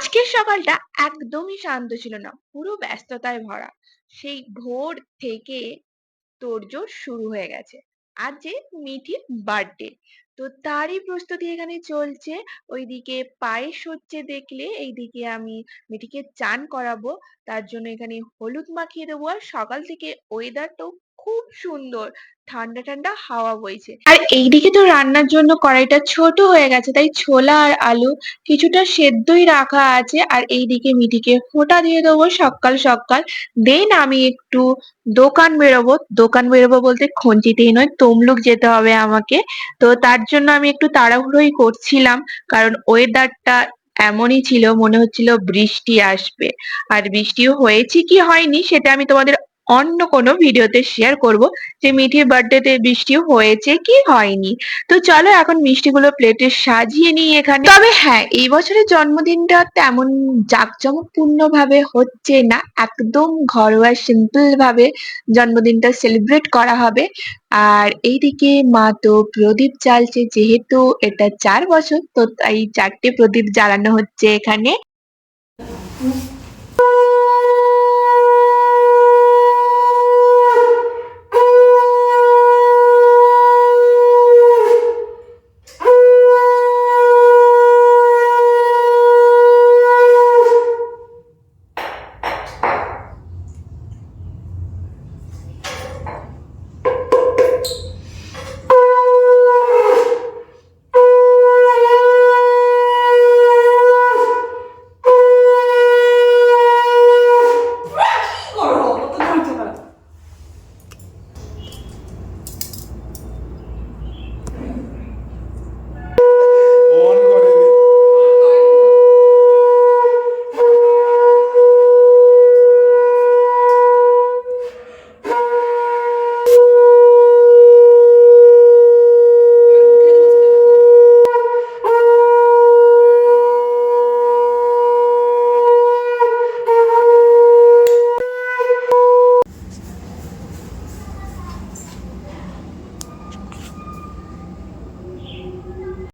আজকের সকালটা একদমই শান্ত ছিল না, পুরো ব্যস্ততায় ভরা। সেই ভোর থেকে তোড়জোড় শুরু হয়ে গেছে। আজ যে মিঠির বার্থডে, তো তারই প্রস্তুতি এখানে চলছে। ওইদিকে পায়েস হচ্ছে দেখলে, এইদিকে আমি মিঠিকে চান করাবো। তার জন্য এখানে হলুদ মাখিয়ে দেবো। আর সকাল থেকে ওয়েদারটাও খুব সুন্দর, ঠান্ডা ঠান্ডা হাওয়া বইছে। আর এইদিকে তো রান্নার জন্য কড়াইটা ছোট হয়ে গেছে, তাই ছোলা আর আলু কিছুটা সেদ্ধই রাখা আছে। আর এইদিকে মিঠিকে ফোঁটা দিয়ে দেবো সকাল সকাল। দেন আমি একটু দোকান বেরোবো বলতে খঞ্চিতেই নয়, তমলুক যেতে হবে আমাকে। তো তার জন্য আমি একটু তাড়াহুড়োই করছিলাম, কারণ ওয়েদারটা এমনই ছিল, মনে হচ্ছিল বৃষ্টি আসবে। আর বৃষ্টিও হয়েছে কি হয়নি সেটা আমি তোমাদের অন্য কোনো ভিডিওতে শেয়ার করব, যে মিঠির বার্থডেতে বৃষ্টি হয়েছে কি হয়নি। তো চলো এখন মিষ্টিগুলো প্লেটে সাজিয়ে নিই এখানে। তবে হ্যাঁ, এই বছরের জন্মদিনটা তেমন জাঁকজমকপূর্ণ ভাবে হচ্ছে না, একদম ঘরোয়া সিম্পল ভাবে জন্মদিনটা সেলিব্রেট করা হবে। আর এইদিকে মা তো প্রদীপ জ্বালছে, যেহেতু এটা 4 বছর, তো তাই 4টে প্রদীপ জ্বালানো হচ্ছে এখানে।